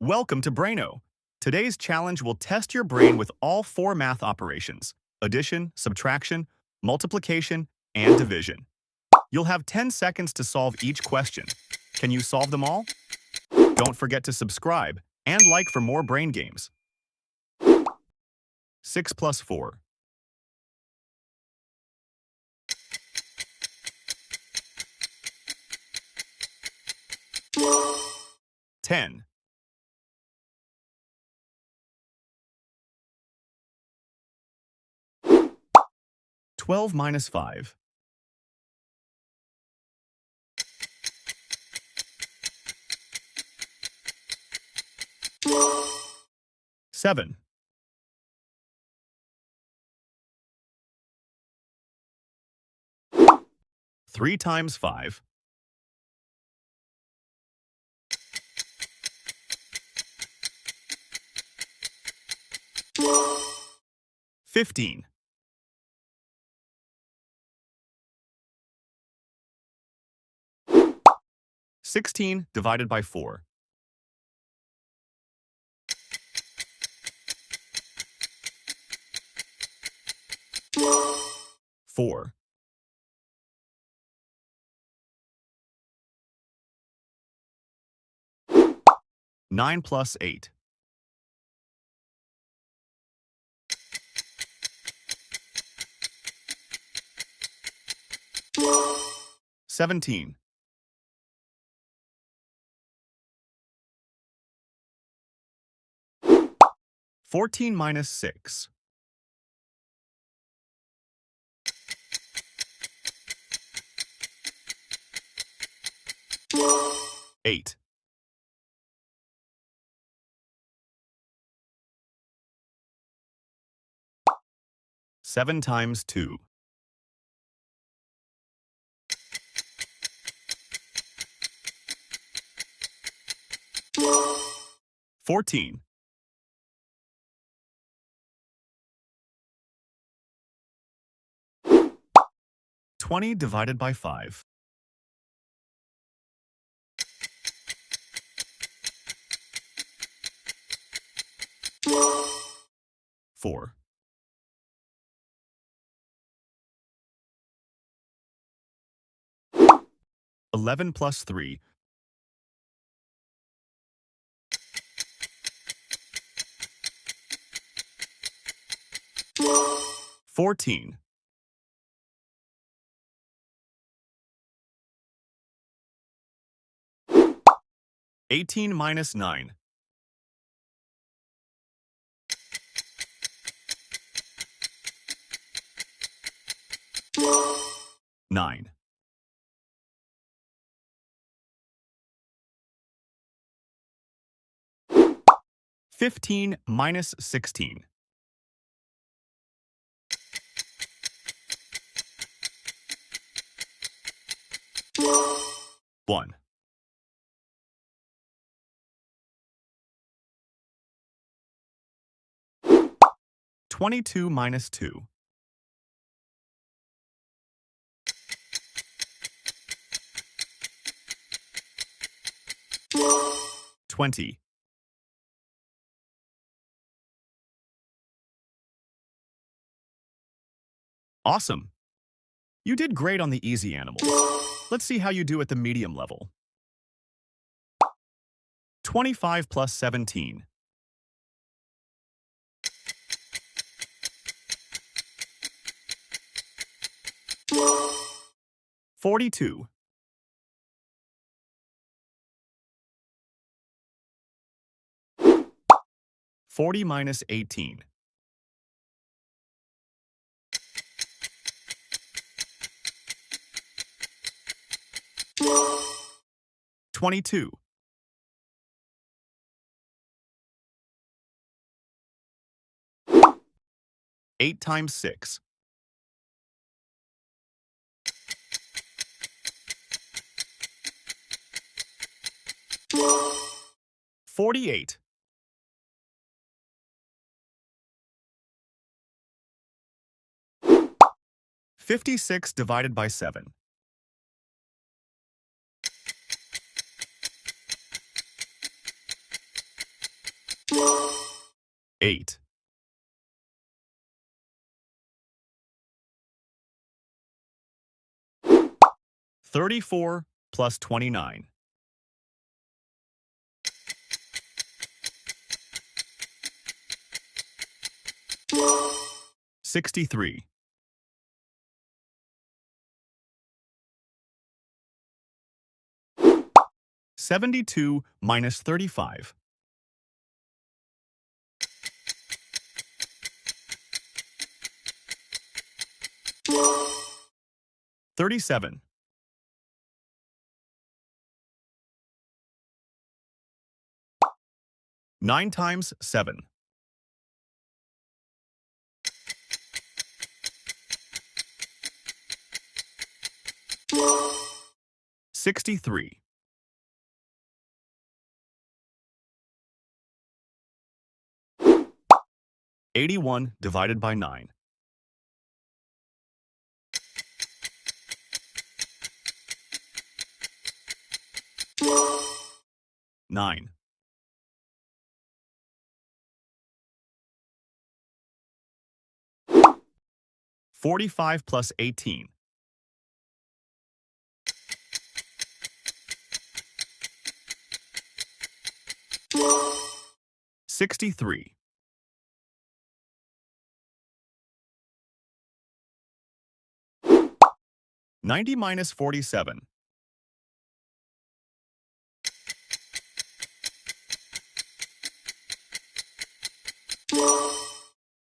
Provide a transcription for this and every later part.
Welcome to Braino. Today's challenge will test your brain with all four math operations: addition, subtraction, multiplication, and division. You'll have 10 seconds to solve each question. Can you solve them all? Don't forget to subscribe and like for more brain games. 6 plus 4. 10. 12 minus 5. 7. 3 times 5. 15. 16 divided by 4. 4. 9 plus 8. 17. 14 minus 6. 8. 7 times 2. 14. 20 divided by 5. 4. 11 plus 3. 14. 18 minus 9. 9. 15 minus 16. 1. 22 minus 2. 20. 'Awesome! You did great on the easy animals. Let's see how you do at the medium level. 25 plus 17. 42. 40 minus 18. 22. 8 times 6. 48. 56 divided by 7. 8. 34 plus 29. 63. 72 minus 35. 37. 9 times 7. 63. 81 divided by 9. 9. 45 plus 18. 63. 90 minus 47.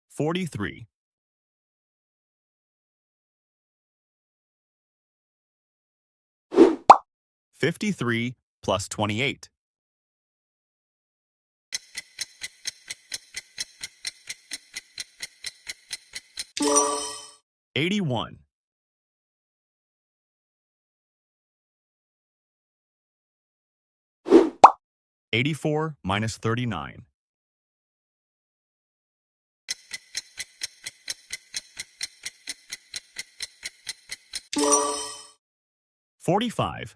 43. 53 plus 28. 81. 84 minus 39. 45.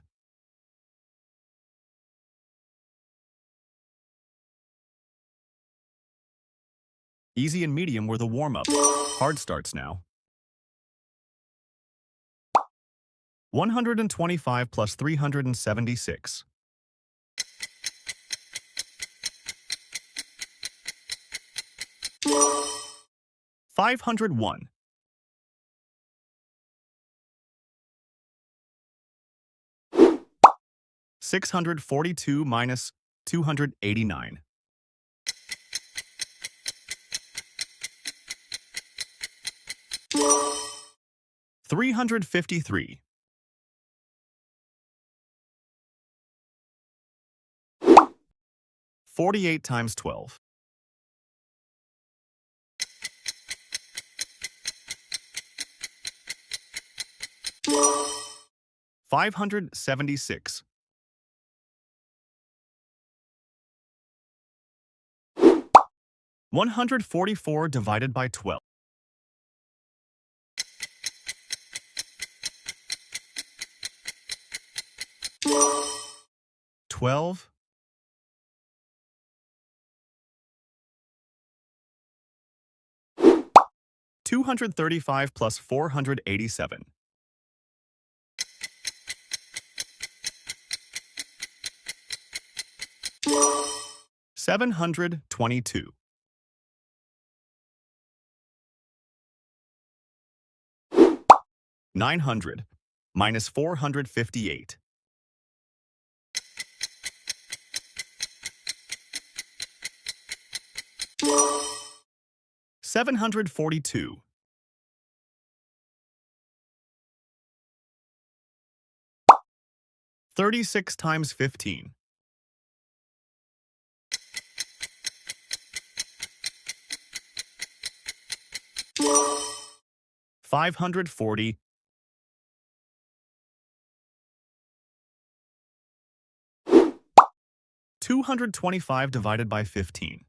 'Easy and medium were the warm-up. Hard starts now. 125 plus 376. 501. 642 minus 289. 353. 48 times 12. 576. 144 divided by 12. 12. 235 plus 487. 722. 900 minus 458. 742. 36 times 15. 540. 225 divided by 15.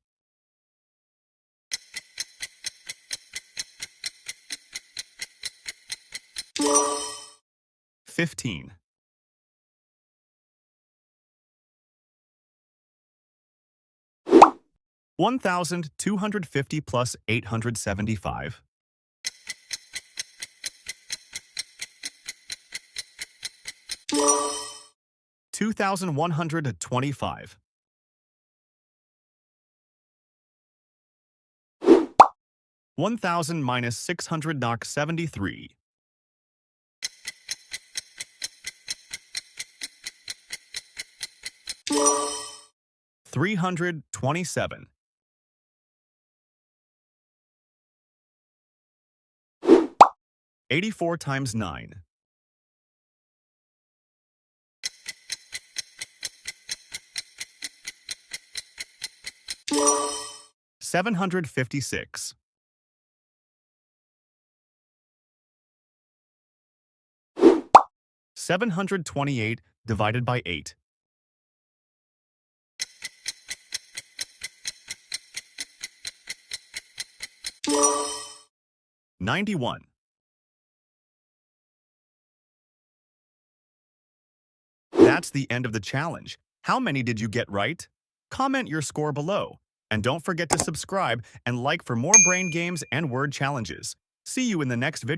15. 1,250 plus 875. 2,125. 1,000 minus 600 knock 73. 327. 84 times 9. 756. 728 divided by 8. 91. That's the end of the challenge. How many did you get right? Comment your score below. And don't forget to subscribe and like for more brain games and word challenges. See you in the next video.